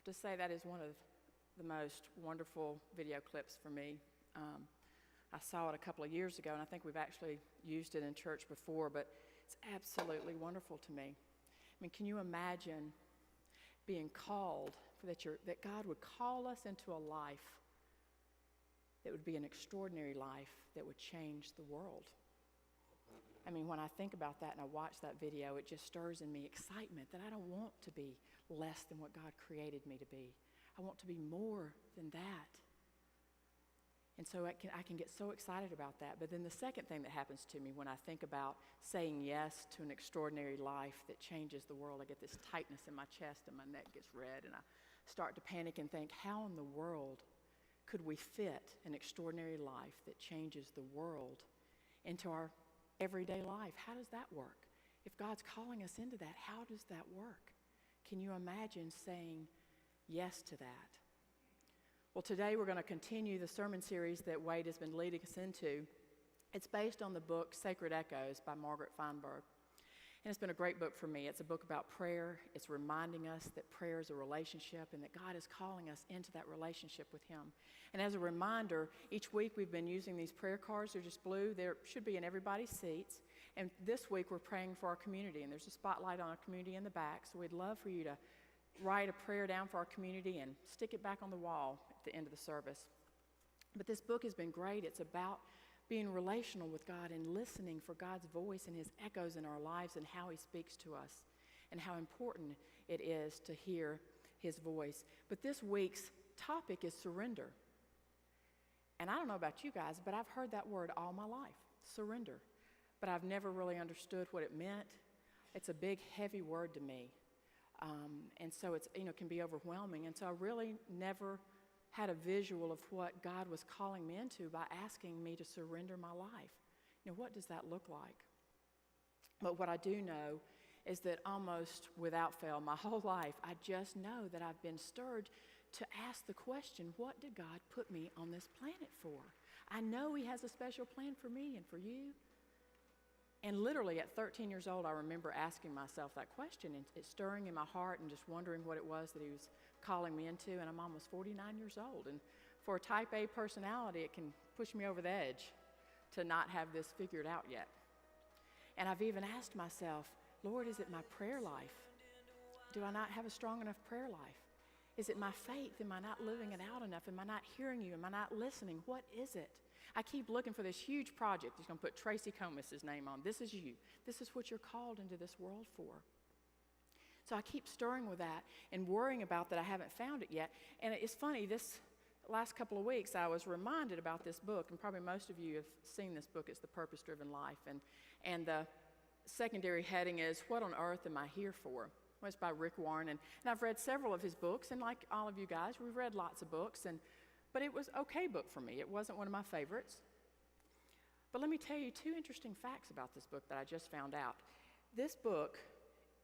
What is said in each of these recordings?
have to say that is one of the most wonderful video clips for me. I saw it a couple of years ago, and I think we've actually used it in church before, but it's absolutely wonderful to me. I mean, can you imagine being called, that God would call us into a life that would be an extraordinary life that would change the world? I mean, when I think about that and I watch that video, it just stirs in me excitement that I don't want to be less than what God created me to be. I want to be more than that. And so I can get so excited about that. But then the second thing that happens to me when I think about saying yes to an extraordinary life that changes the world, I get this tightness in my chest and my neck gets red, and I start to panic and think, how in the world could we fit an extraordinary life that changes the world into our everyday life? How does that work? If God's calling us into that, how does that work? Can you imagine saying yes to that? Well, today we're going to continue the sermon series that Wade has been leading us into. It's based on the book Sacred Echoes by Margaret Feinberg. And it's been a great book for me. It's a book about prayer. It's reminding us that prayer is a relationship and that God is calling us into that relationship with Him. And as a reminder, each week we've been using these prayer cards. They're just blue. They should be in everybody's seats. And this week we're praying for our community. And there's a spotlight on our community in the back. So we'd love for you to write a prayer down for our community and stick it back on the wall at the end of the service. But this book has been great. It's about being relational with God and listening for God's voice and His echoes in our lives and how He speaks to us and how important it is to hear His voice. But this week's topic is surrender. And I don't know about you guys, but I've heard that word all my life, surrender. But I've never really understood what it meant. It's a big, heavy word to me. And so it's, can be overwhelming. And so I really never had a visual of what God was calling me into by asking me to surrender my life. What does that look like? But what I do know is that almost without fail, my whole life, I just know that I've been stirred to ask the question, what did God put me on this planet for? I know He has a special plan for me and for you. And literally at 13 years old, I remember asking myself that question, and it's stirring in my heart and just wondering what it was that He was calling me into, and I'm almost 49 years old. And for a type A personality, it can push me over the edge to not have this figured out yet. And I've even asked myself, Lord, is it my prayer life? Do I not have a strong enough prayer life? Is it my faith? Am I not living it out enough? Am I not hearing You? Am I not listening? What is it? I keep looking for this huge project. He's going to put Tracy Comis's name on. This is you. This is what you're called into this world for. So I keep stirring with that and worrying about that I haven't found it yet. And it's funny, this last couple of weeks I was reminded about this book, and probably most of you have seen this book. It's The Purpose-Driven Life. And the secondary heading is, What on Earth Am I Here For? Well, it's by Rick Warren. And I've read several of his books, and like all of you guys, we've read lots of books. But it was an okay book for me. It wasn't one of my favorites. But let me tell you 2 interesting facts about this book that I just found out. This book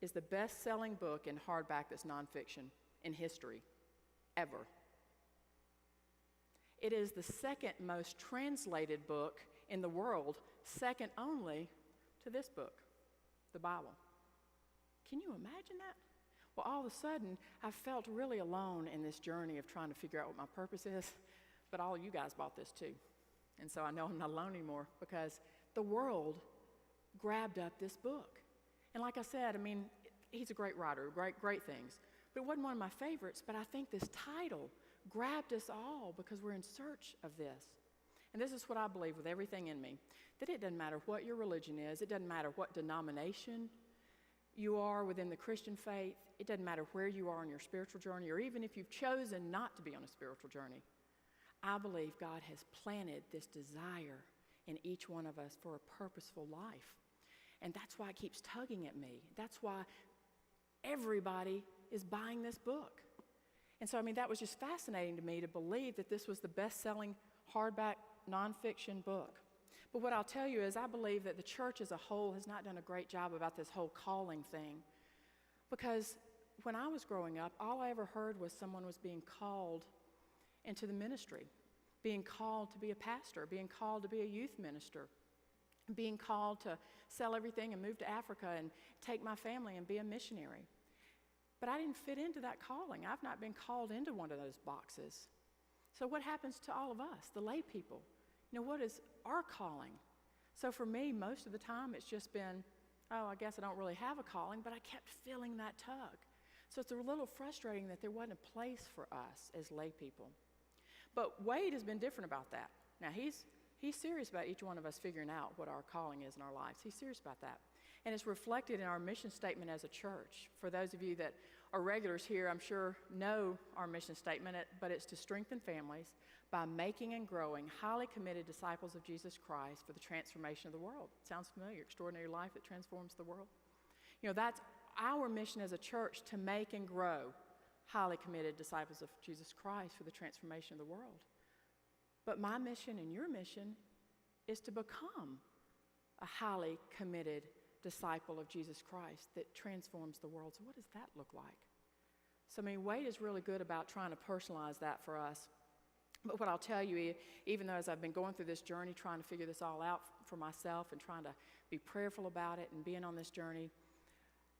is the best-selling book in hardback that's nonfiction in history, ever. It is the second most translated book in the world, second only to this book, the Bible. Can you imagine that? Well, all of a sudden, I felt really alone in this journey of trying to figure out what my purpose is, but all of you guys bought this too. And so I know I'm not alone anymore because the world grabbed up this book. And like I said, he's a great writer, great things. But it wasn't one of my favorites, but I think this title grabbed us all because we're in search of this. And this is what I believe with everything in me, that it doesn't matter what your religion is, it doesn't matter what denomination you are within the Christian faith, it doesn't matter where you are on your spiritual journey, or even if you've chosen not to be on a spiritual journey. I believe God has planted this desire in each one of us for a purposeful life. And that's why it keeps tugging at me. That's why everybody is buying this book. And so, that was just fascinating to me to believe that this was the best-selling hardback nonfiction book. But what I'll tell you is I believe that the church as a whole has not done a great job about this whole calling thing. Because when I was growing up, all I ever heard was someone was being called into the ministry, being called to be a pastor, being called to be a youth minister, being called to sell everything and move to Africa and take my family and be a missionary. But I didn't fit into that calling. I've not been called into one of those boxes. So what happens to all of us, the lay people? What is our calling? So for me, most of the time, it's just been, I guess I don't really have a calling, but I kept feeling that tug. So it's a little frustrating that there wasn't a place for us as lay people. But Wade has been different about that. Now, he's serious about each one of us figuring out what our calling is in our lives. He's serious about that. And it's reflected in our mission statement as a church. For those of you that are regulars here, I'm sure know our mission statement, but it's to strengthen families by making and growing highly committed disciples of Jesus Christ for the transformation of the world. Sounds familiar? Extraordinary life that transforms the world. That's our mission as a church, to make and grow highly committed disciples of Jesus Christ for the transformation of the world. But my mission and your mission is to become a highly committed disciple of Jesus Christ that transforms the world. So what does that look like? So, Wade is really good about trying to personalize that for us. But what I'll tell you, even though as I've been going through this journey, trying to figure this all out for myself and trying to be prayerful about it and being on this journey,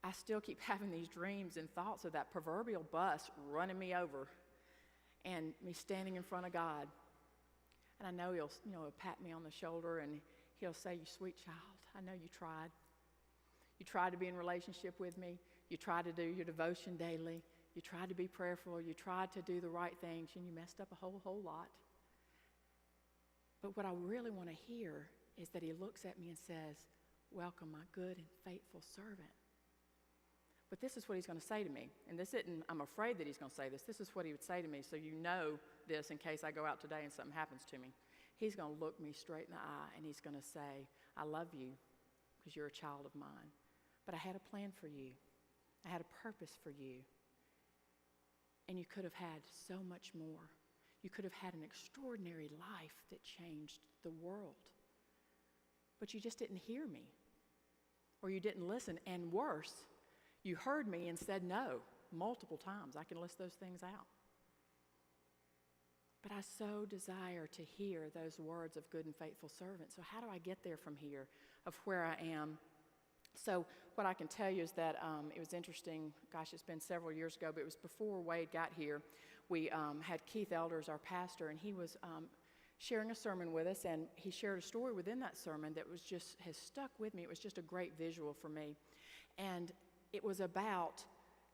I still keep having these dreams and thoughts of that proverbial bus running me over and me standing in front of God. And I know he'll pat me on the shoulder and he'll say, "You sweet child, I know you tried. You tried to be in relationship with me. You tried to do your devotion daily. You tried to be prayerful. You tried to do the right things, and you messed up a whole lot." But what I really want to hear is that he looks at me and says, "Welcome, my good and faithful servant." But this is what he's going to say to me. And this isn't, I'm afraid that he's going to say this. This is what he would say to me, so you know this in case I go out today and something happens to me. He's going to look me straight in the eye, and he's going to say, "I love you because you're a child of mine. But I had a plan for you. I had a purpose for you. And you could have had so much more. You could have had an extraordinary life that changed the world. But you just didn't hear me. Or you didn't listen. And worse, you heard me and said no multiple times. I can list those things out. But I so desire to hear those words of good and faithful servant. So how do I get there from here of where I am? So what I can tell you is that it was interesting. Gosh, it's been several years ago, but it was before Wade got here. We had Keith Elders, our pastor, and he was sharing a sermon with us, and he shared a story within that sermon that has stuck with me. It was just a great visual for me. And it was about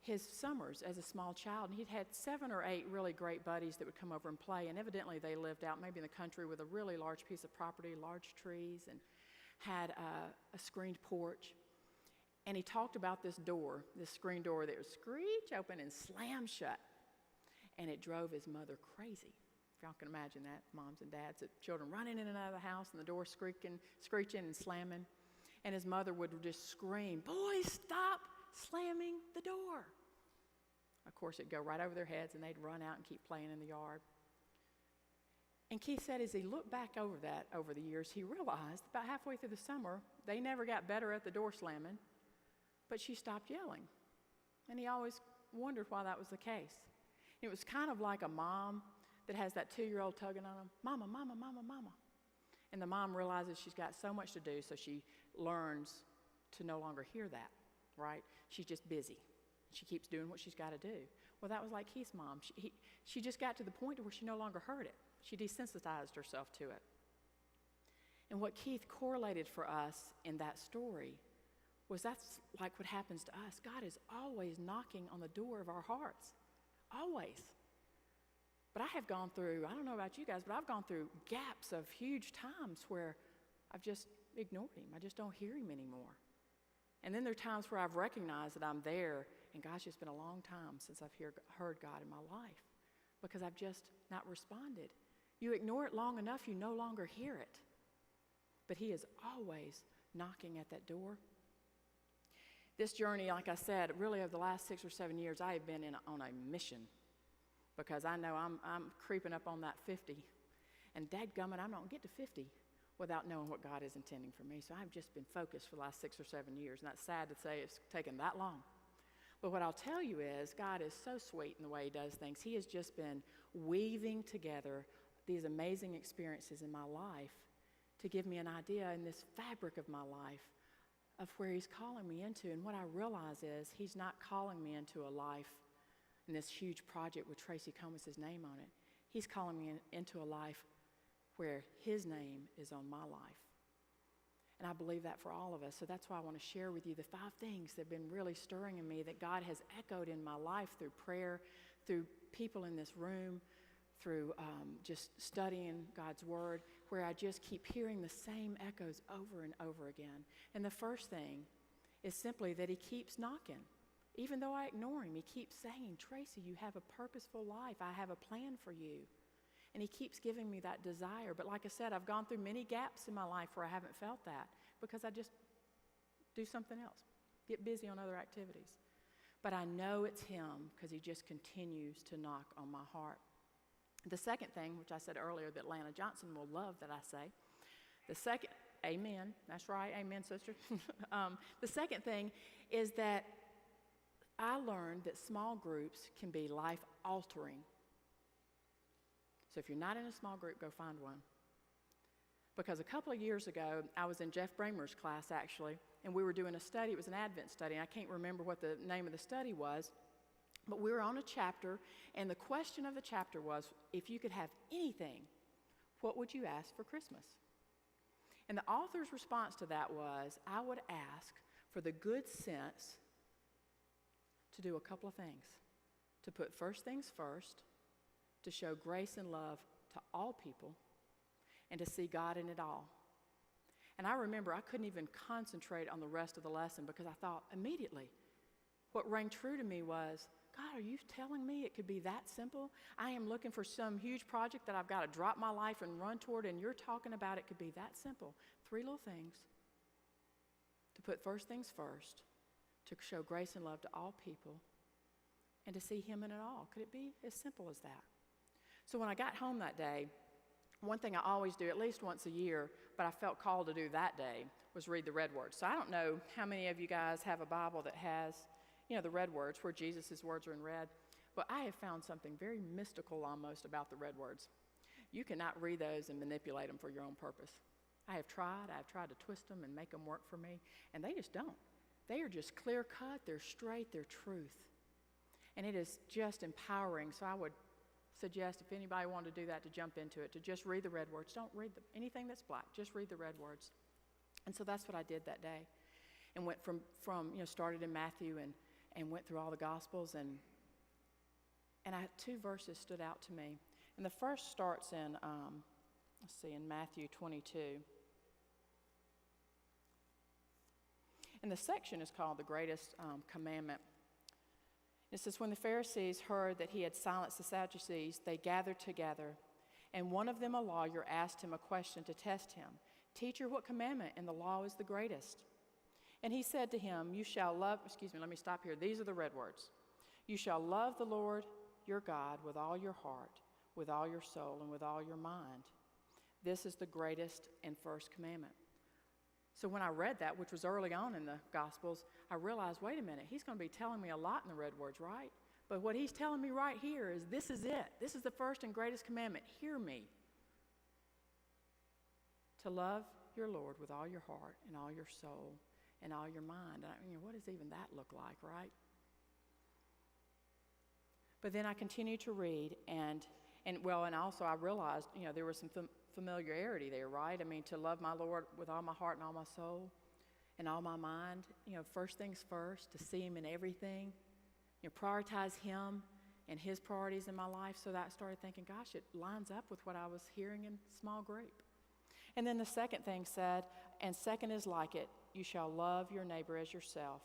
his summers as a small child. And he'd had 7 or 8 really great buddies that would come over and play, and evidently they lived out maybe in the country with a really large piece of property, large trees, and had a screened porch. And he talked about this door, this screen door that would screech open and slam shut. And it drove his mother crazy. If y'all can imagine that, moms and dads, children running in and out of the house and the door screeching and slamming. And his mother would just scream, "Boys, stop slamming the door." Of course, it'd go right over their heads and they'd run out and keep playing in the yard. And Keith said as he looked back over that over the years, he realized about halfway through the summer, they never got better at the door slamming. But she stopped yelling. And he always wondered why that was the case. It was kind of like a mom that has that 2-year-old tugging on him, "Mama, mama, mama, mama." And the mom realizes she's got so much to do, so she learns to no longer hear that, right? She's just busy. She keeps doing what she's got to do. Well, that was like Keith's mom. She just got to the point where she no longer heard it. She desensitized herself to it. And what Keith correlated for us in that story was that's like what happens to us. God is always knocking on the door of our hearts. Always. But I have gone through, I don't know about you guys, but I've gone through gaps of huge times where I've just ignored him. I just don't hear him anymore. And then there are times where I've recognized that I'm there, and gosh, it's been a long time since I've heard God in my life because I've just not responded. You ignore it long enough, you no longer hear it. But he is always knocking at that door. This journey, like I said, really over the last 6 or 7 years, I have been on a mission because I know I'm creeping up on that 50. And dadgummit, I don't get to 50 without knowing what God is intending for me. So I've just been focused for the last 6 or 7 years, and that's sad to say it's taken that long. But what I'll tell you is God is so sweet in the way he does things. He has just been weaving together these amazing experiences in my life to give me an idea in this fabric of my life of where He's calling me into. And what I realize is He's not calling me into a life in this huge project with Tracy Comus's name on it. He's calling me into a life where His name is on my life. And I believe that for all of us. So that's why I want to share with you the 5 things that have been really stirring in me that God has echoed in my life through prayer, through people in this room, through just studying God's Word, where I just keep hearing the same echoes over and over again. And the first thing is simply that He keeps knocking. Even though I ignore Him, He keeps saying, Tracy, you have a purposeful life. I have a plan for you. And He keeps giving me that desire. But like I said, I've gone through many gaps in my life where I haven't felt that because I just do something else, get busy on other activities. But I know it's Him because He just continues to knock on my heart. The second thing, which I said earlier that Lana Johnson will love that I say, amen, that's right, amen, sister. The second thing is that I learned that small groups can be life-altering. So if you're not in a small group, go find one. Because a couple of years ago, I was in Jeff Bramer's class, actually, and we were doing a study. It was an Advent study, and I can't remember what the name of the study was, but we were on a chapter, and the question of the chapter was, if you could have anything, what would you ask for Christmas? And the author's response to that was, I would ask for the good sense to do a couple of things. To put first things first, to show grace and love to all people, and to see God in it all. And I remember I couldn't even concentrate on the rest of the lesson because I thought immediately, what rang true to me was, God, are you telling me it could be that simple? I am looking for some huge project that I've got to drop my life and run toward, and you're talking about it could be that simple. 3 little things. To put first things first, to show grace and love to all people, and to see Him in it all. Could it be as simple as that? So when I got home that day, one thing I always do at least once a year, but I felt called to do that day, was read the red words. So I don't know how many of you guys have a Bible that has, the red words, where Jesus' words are in red. But I have found something very mystical almost about the red words. You cannot read those and manipulate them for your own purpose. I've tried to twist them and make them work for me, and they just don't. They are just clear cut, they're straight, they're truth. And it is just empowering. So I would suggest if anybody wanted to do that, to jump into it, to just read the red words. Don't read anything that's black, just read the red words. And so that's what I did that day, and went from started in Matthew and went through all the Gospels, and 2 verses stood out to me. And the first starts in, in Matthew 22. And the section is called the Greatest Commandment. It says, when the Pharisees heard that He had silenced the Sadducees, they gathered together, and one of them, a lawyer, asked Him a question to test Him. Teacher, what commandment in the law is the greatest? And He said to him, you shall love, let me stop here. These are the red words. You shall love the Lord your God with all your heart, with all your soul, and with all your mind. This is the greatest and first commandment. So when I read that, which was early on in the Gospels, I realized, wait a minute, He's going to be telling me a lot in the red words, right? But what He's telling me right here is this is it. This is the first and greatest commandment. Hear me. To love your Lord with all your heart and all your soul and all your mind. What does even that look like, right? But then I continued to read, and also I realized, there was some familiarity there, right? To love my Lord with all my heart and all my soul and all my mind, first things first, to see Him in everything, prioritize Him and His priorities in my life. So that I started thinking, gosh, it lines up with what I was hearing in small group. And then the second thing said, and second is like it, you shall love your neighbor as yourself.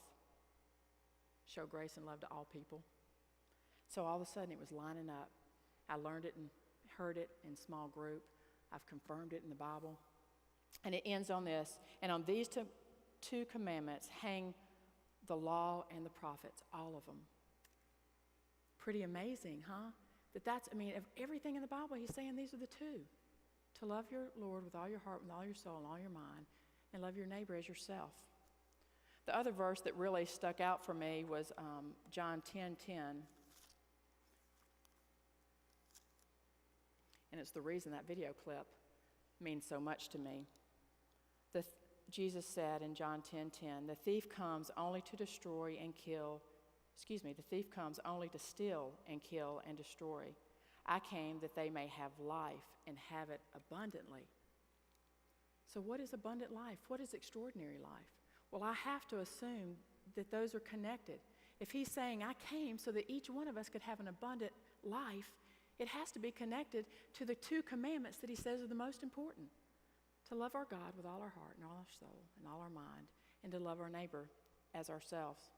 Show grace and love to all people. So all of a sudden it was lining up. I learned it and heard it in small group. I've confirmed it in the Bible. And it ends on this. And on these two commandments hang the law and the prophets, all of them. Pretty amazing, huh? Of everything in the Bible, He's saying these are the two. To love your Lord with all your heart, with all your soul, and all your mind, and love your neighbor as yourself. The other verse that really stuck out for me was John 10:10. And it's the reason that video clip means so much to me. Jesus said in John 10:10, the thief comes only to destroy and kill. The thief comes only to steal and kill and destroy. I came that they may have life and have it abundantly. So what is abundant life? What is extraordinary life? Well, I have to assume that those are connected. If he's saying, I came so that each one of us could have an abundant life, it has to be connected to the two commandments that he says are the most important. To love our God with all our heart and all our soul and all our mind, and to love our neighbor as ourselves.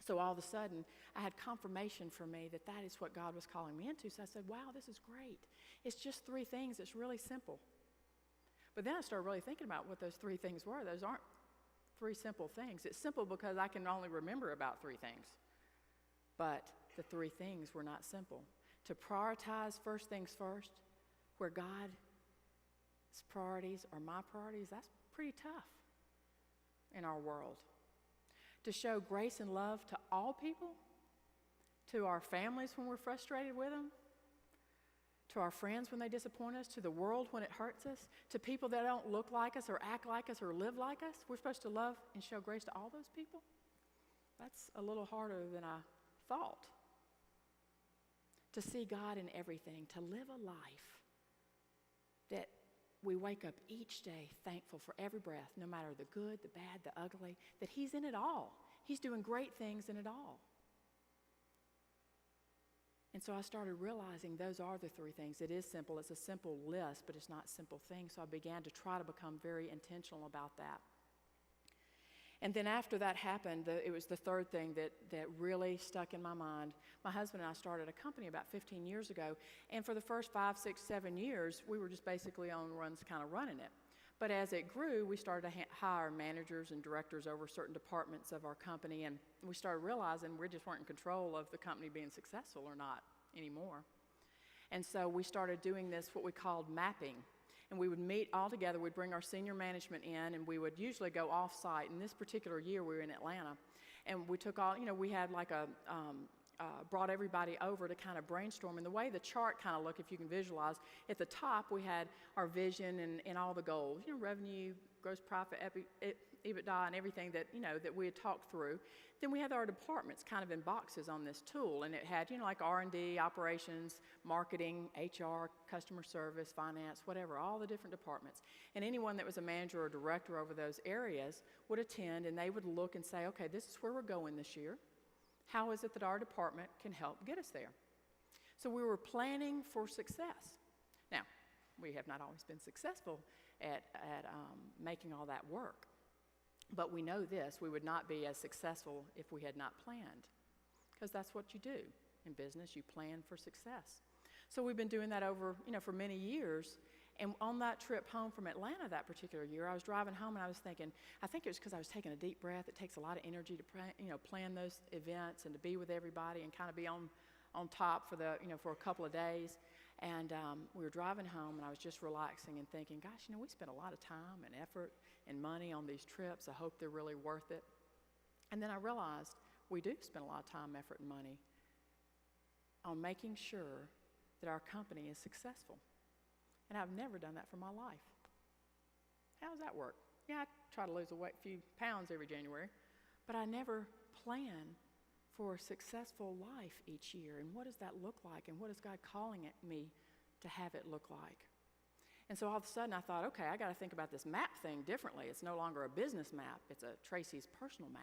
So all of a sudden, I had confirmation for me that that is what God was calling me into. So I said, wow, this is great. It's just 3 things. It's really simple. But then I started really thinking about what those 3 things were. Those aren't 3 simple things. It's simple because I can only remember about 3 things. But the 3 things were not simple. To prioritize first things first, where God's priorities are my priorities, that's pretty tough in our world. To show grace and love to all people, to our families when we're frustrated with them, to our friends when they disappoint us, to the world when it hurts us, to people that don't look like us or act like us or live like us. We're supposed to love and show grace to all those people. That's a little harder than I thought. To see God in everything, to live a life that we wake up each day thankful for every breath, no matter the good, the bad, the ugly, that he's in it all. He's doing great things in it all. And so I started realizing those are the 3 things. It is simple. It's a simple list, but it's not simple things. So I began to try to become very intentional about that. And then after that happened, it was the 3rd thing that really stuck in my mind. My husband and I started a company about 15 years ago, and for the first 5, 6, 7 years, we were just basically on runs kind of running it. But as it grew, we started to hire managers and directors over certain departments of our company, and we started realizing we just weren't in control of the company being successful or not anymore. And so we started doing this, what we called mapping. And we would meet all together. We'd bring our senior management in, and we would usually go off-site. And this particular year, we were in Atlanta. And we took all, we had like brought everybody over to kind of brainstorm. And the way the chart kind of looked, if you can visualize, at the top, we had our vision and all the goals, revenue, gross profit, EBITDA, and everything that, that we had talked through. Then we had our departments kind of in boxes on this tool, and it had, like R&D, operations, marketing, HR, customer service, finance, whatever, all the different departments. And anyone that was a manager or director over those areas would attend, and they would look and say, okay, this is where we're going this year. How is it that our department can help get us there? So we were planning for success. Now, we have not always been successful at making all that work. But we know this, we would not be as successful if we had not planned. Because that's what you do in business, you plan for success. So we've been doing that over, for many years. And on that trip home from Atlanta that particular year, I was driving home and I was thinking, I think it was because I was taking a deep breath. It takes a lot of energy to plan those events and to be with everybody and kind of be on top for for a couple of days. And we were driving home, and I was just relaxing and thinking, gosh, we spent a lot of time and effort and money on these trips. I hope they're really worth it. And then I realized we do spend a lot of time, effort, and money on making sure that our company is successful. And I've never done that for my life. How does that work? Yeah, I try to lose a few pounds every January, but I never plan for a successful life each year. And what does that look like? And what is God calling me to have it look like? And so all of a sudden I thought, okay, I got to think about this map thing differently. It's no longer a business map. It's a Tracy's personal map.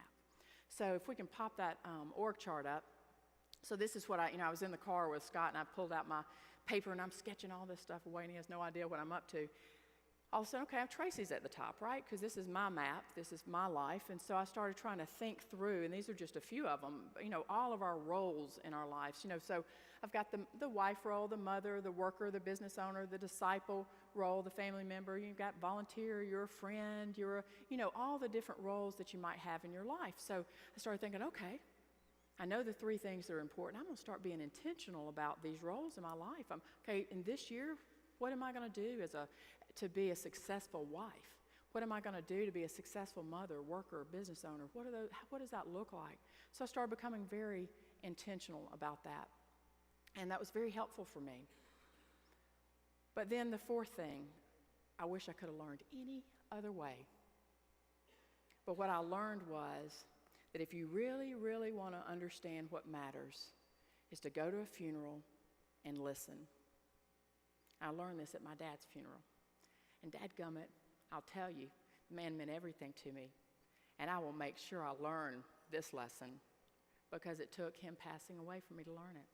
So if we can pop that org chart up. So this is what I was in the car with Scott, and I pulled out my paper, and I'm sketching all this stuff away, and he has no idea what I'm up to. All of a sudden, okay, I have Tracy's at the top, right? Because this is my map, this is my life. And so I started trying to think through, and these are just a few of them, all of our roles in our lives. So I've got the wife role, the mother, the worker, the business owner, the disciple role, the family member. You've got volunteer, you're a friend, all the different roles that you might have in your life. So I started thinking, okay, I know the 3 things that are important. I'm going to start being intentional about these roles in my life. Okay, in this year, what am I going to do to be a successful wife? What am I going to do to be a successful mother, worker, business owner? What does that look like? So I started becoming very intentional about that. And that was very helpful for me. But then the 4th thing, I wish I could have learned any other way. But what I learned was that if you really, really want to understand what matters, is to go to a funeral and listen. I learned this at my dad's funeral. And dadgummit, I'll tell you, the man meant everything to me. And I will make sure I learn this lesson because it took him passing away for me to learn it.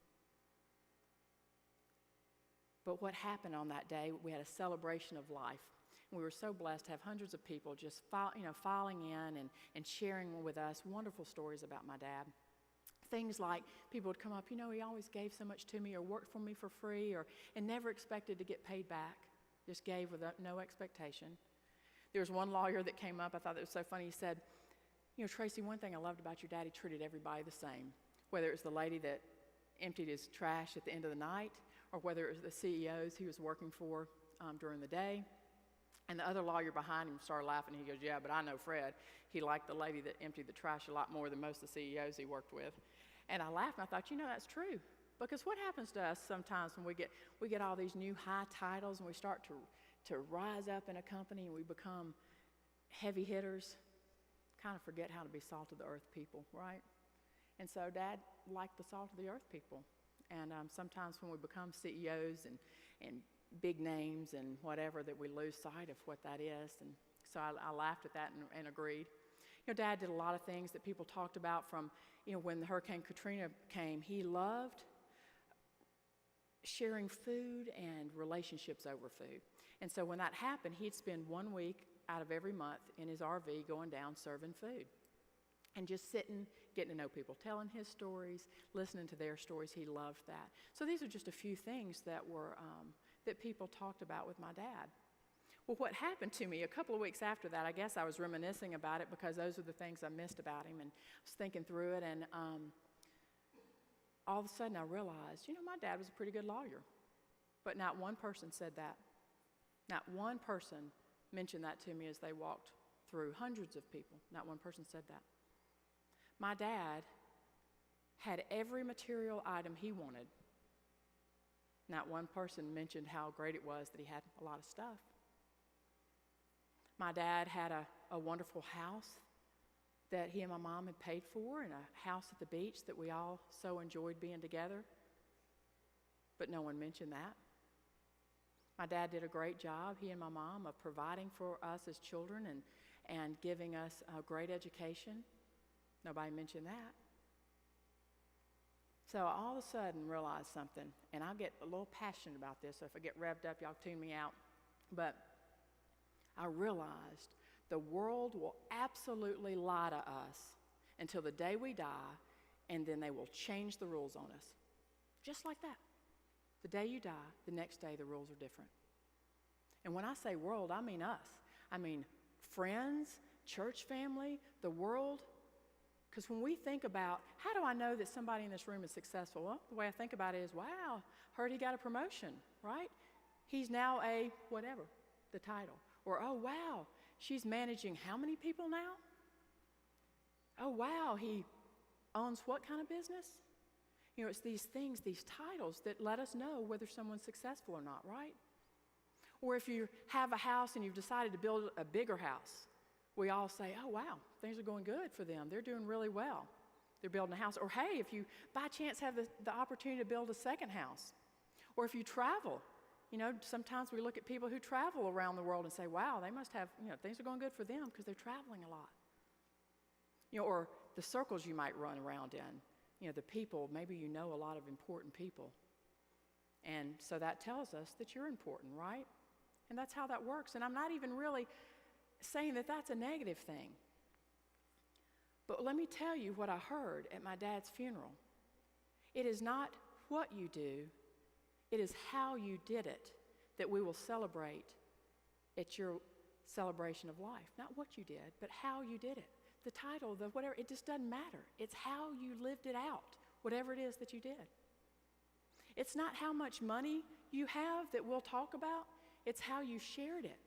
But what happened on that day, we had a celebration of life. We were so blessed to have hundreds of people just filing in and sharing with us wonderful stories about my dad. Things like people would come up, he always gave so much to me or worked for me for free and never expected to get paid back, just gave with no expectation. There was one lawyer that came up, I thought it was so funny, he said, Tracy, one thing I loved about your dad, he treated everybody the same, whether it was the lady that emptied his trash at the end of the night or whether it was the CEOs he was working for during the day. And the other lawyer behind him started laughing. He goes, yeah, but I know Fred. He liked the lady that emptied the trash a lot more than most of the CEOs he worked with. And I laughed, and I thought, that's true. Because what happens to us sometimes when we get all these new high titles and we start to rise up in a company and we become heavy hitters, kind of forget how to be salt of the earth people, right? And so Dad liked the salt of the earth people. And sometimes when we become CEOs and big names and whatever, that we lose sight of what that is. And so I laughed at that and agreed. Dad did a lot of things that people talked about from, when Hurricane Katrina came. He loved sharing food and relationships over food. And so when that happened, he'd spend 1 week out of every month in his RV going down serving food and just sitting, getting to know people, telling his stories, listening to their stories. He loved that. So these are just a few things that were that people talked about with my dad. Well, what happened to me a couple of weeks after that, I guess I was reminiscing about it because those are the things I missed about him, and I was thinking through it, and all of a sudden I realized, my dad was a pretty good lawyer, but not one person said that. Not one person mentioned that to me as they walked through hundreds of people. Not one person said that. My dad had every material item he wanted. Not one person mentioned how great it was that he had a lot of stuff. My dad had a wonderful house that he and my mom had paid for, and a house at the beach that we all so enjoyed being together. But no one mentioned that. My dad did a great job, he and my mom, of providing for us as children and giving us a great education. Nobody mentioned that. So I all of a sudden realized something, and I'll get a little passionate about this, so if I get revved up, y'all tune me out. But I realized the world will absolutely lie to us until the day we die, and then they will change the rules on us. Just like that. The day you die, the next day the rules are different. And when I say world, I mean us. I mean friends, church family, the world. Because when we think about, how do I know that somebody in this room is successful? Well, the way I think about it is, wow, heard he got a promotion, right? He's now a whatever, the title. Or, oh, wow, she's managing how many people now? Oh, wow, he owns what kind of business? It's these things, these titles that let us know whether someone's successful or not, right? Or if you have a house and you've decided to build a bigger house, we all say, oh, wow, things are going good for them. They're doing really well. They're building a house. Or, hey, if you by chance have the opportunity to build a second house. Or if you travel, sometimes we look at people who travel around the world and say, wow, they must have, things are going good for them because they're traveling a lot. Or the circles you might run around in. The people, maybe you know a lot of important people. And so that tells us that you're important, right? And that's how that works. And I'm not even really saying that that's a negative thing. But let me tell you what I heard at my dad's funeral. It is not what you do, it is how you did it that we will celebrate at your celebration of life. Not what you did, but how you did it. The title, the whatever, it just doesn't matter. It's how you lived it out, whatever it is that you did. It's not how much money you have that we'll talk about, it's how you shared it.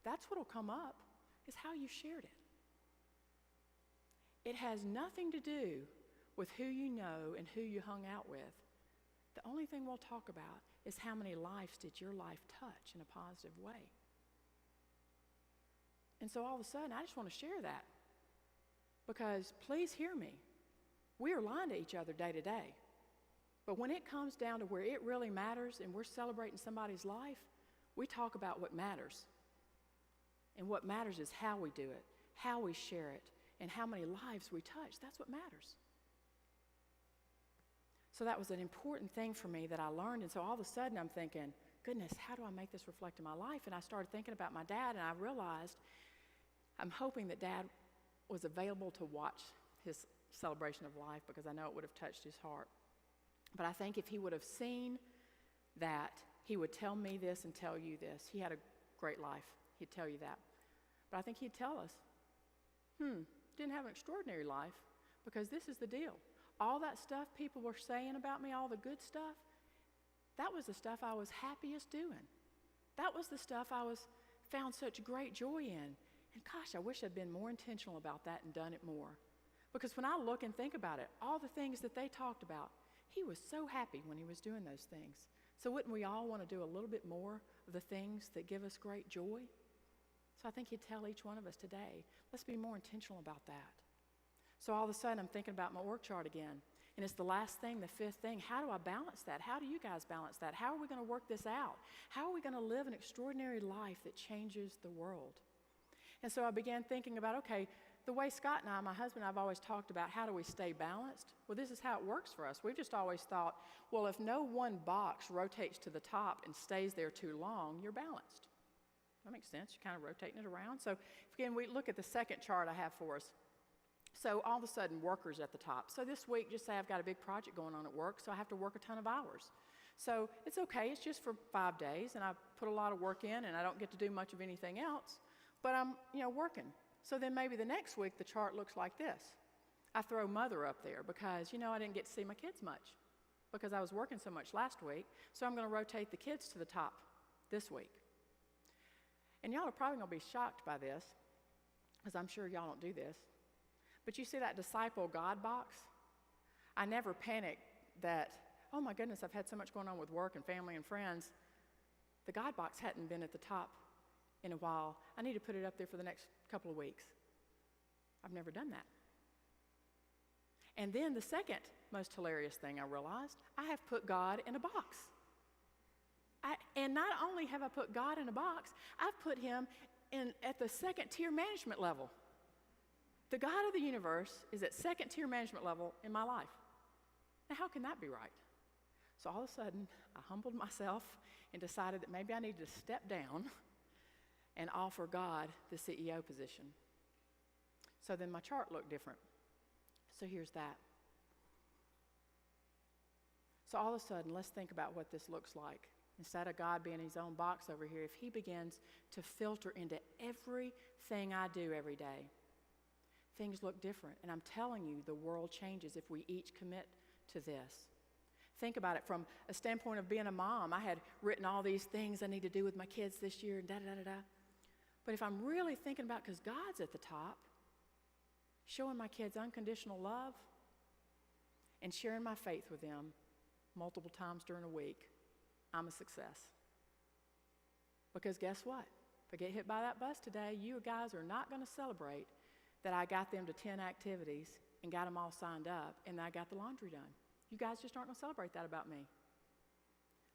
That's what'll come up, is how you shared it. It has nothing to do with who you know and who you hung out with. The only thing we'll talk about is how many lives did your life touch in a positive way. And so all of a sudden, I just want to share that. Because please hear me, we are lying to each other day to day. But when it comes down to where it really matters and we're celebrating somebody's life, we talk about what matters. And what matters is how we do it, how we share it, and how many lives we touch. That's what matters. So that was an important thing for me that I learned. And so all of a sudden I'm thinking, goodness, how do I make this reflect in my life? And I started thinking about my dad, and I realized I'm hoping that Dad was available to watch his celebration of life, because I know it would have touched his heart. But I think if he would have seen that, he would tell me this and tell you this. He had a great life. He'd tell you that. But I think he'd tell us, didn't have an extraordinary life, because this is the deal. All that stuff people were saying about me, all the good stuff, that was the stuff I was happiest doing. That was the stuff I found such great joy in. And gosh, I wish I'd been more intentional about that and done it more. Because when I look and think about it, all the things that they talked about, he was so happy when he was doing those things. So wouldn't we all want to do a little bit more of the things that give us great joy? So I think he'd tell each one of us today, let's be more intentional about that. So all of a sudden I'm thinking about my org chart again. And it's the last thing, the fifth thing. How do I balance that? How do you guys balance that? How are we going to work this out? How are we going to live an extraordinary life that changes the world? And so I began thinking about, okay, the way Scott and I, my husband and I, have always talked about how do we stay balanced? Well, this is how it works for us. We've just always thought, well, if no one box rotates to the top and stays there too long, you're balanced. That makes sense. You're kind of rotating it around. So again, we look at the second chart I have for us. So all of a sudden, workers at the top. So this week, just say I've got a big project going on at work, so I have to work a ton of hours. So it's okay, it's just for 5 days, and I put a lot of work in, and I don't get to do much of anything else, but I'm, working. So then maybe the next week, the chart looks like this. I throw mother up there because, I didn't get to see my kids much because I was working so much last week, so I'm going to rotate the kids to the top this week. And y'all are probably going to be shocked by this, because I'm sure y'all don't do this. But you see that disciple God box? I never panicked that, oh my goodness, I've had so much going on with work and family and friends. The God box hadn't been at the top in a while. I need to put it up there for the next couple of weeks. I've never done that. And then the second most hilarious thing I realized, I have put God in a box. And not only have I put God in a box, I've put him at the second tier management level. The God of the universe is at second tier management level in my life. Now, how can that be right? So all of a sudden, I humbled myself and decided that maybe I needed to step down and offer God the CEO position. So then my chart looked different. So here's that. So all of a sudden, let's think about what this looks like. Instead of God being in his own box over here, if he begins to filter into everything I do every day, things look different. And I'm telling you, the world changes if we each commit to this. Think about it from a standpoint of being a mom. I had written all these things I need to do with my kids this year, and da-da-da-da-da. But if I'm really thinking about, because God's at the top, showing my kids unconditional love and sharing my faith with them multiple times during a week, I'm a success. Because guess what? If I get hit by that bus today, you guys are not going to celebrate that I got them to 10 activities and got them all signed up and I got the laundry done. You guys just aren't going to celebrate that about me.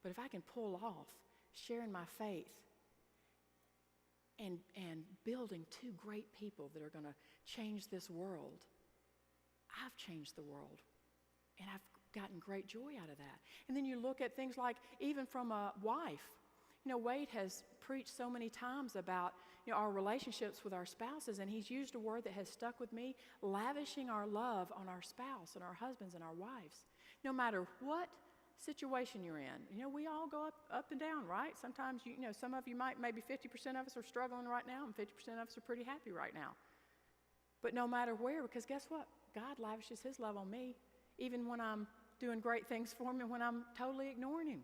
But if I can pull off sharing my faith and building two great people that are going to change this world, I've changed the world. And I've gotten great joy out of that. And then you look at things like, even from a wife. Wade has preached so many times about our relationships with our spouses, and he's used a word that has stuck with me, lavishing our love on our spouse and our husbands and our wives. No matter what situation you're in, we all go up and down, right? Sometimes, some of you maybe 50% of us are struggling right now, and 50% of us are pretty happy right now. But no matter where, because guess what? God lavishes his love on me, even when I'm doing great things for him and when I'm totally ignoring him.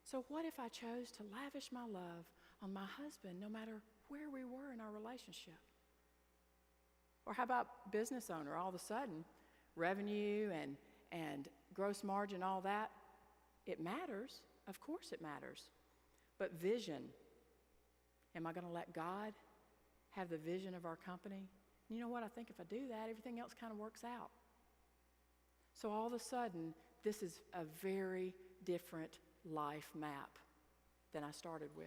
So what if I chose to lavish my love on my husband no matter where we were in our relationship? Or how about business owner? All of a sudden, revenue and gross margin, all that, it matters. Of course it matters. But vision, am I going to let God have the vision of our company You know what? I think if I do that, everything else kind of works out. So all of a sudden, this is a very different life map than I started with.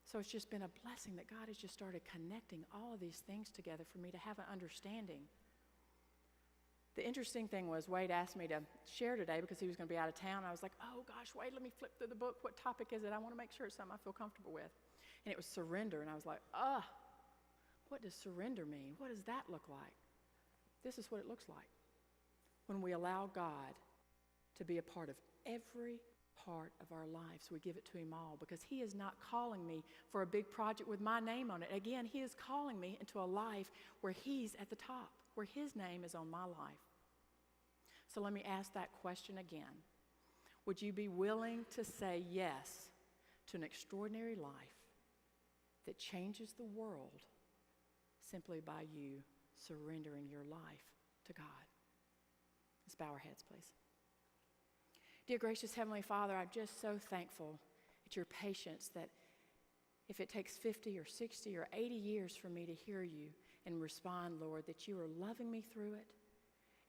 So it's just been a blessing that God has just started connecting all of these things together for me to have an understanding. The interesting thing was Wade asked me to share today because he was going to be out of town. I was like, oh gosh, Wade, let me flip through the book. What topic is it? I want to make sure it's something I feel comfortable with. And it was surrender. And I was like, what does surrender mean? What does that look like? This is what it looks like. When we allow God to be a part of every part of our lives, we give it to him all, because he is not calling me for a big project with my name on it. Again, he is calling me into a life where he's at the top, where his name is on my life. So let me ask that question again. Would you be willing to say yes to an extraordinary life that changes the world simply by you surrendering your life to God? Let's bow our heads, please. Dear gracious Heavenly Father, I'm just so thankful at your patience that if it takes 50 or 60 or 80 years for me to hear you and respond, Lord, that you are loving me through it.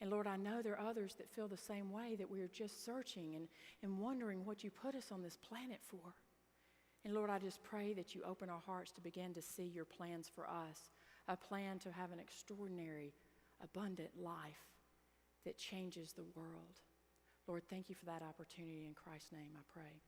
And Lord, I know there are others that feel the same way, that we are just searching and wondering what you put us on this planet for. And Lord, I just pray that you open our hearts to begin to see your plans for us, a plan to have an extraordinary, abundant life that changes the world. Lord, thank you for that opportunity. In Christ's name I pray.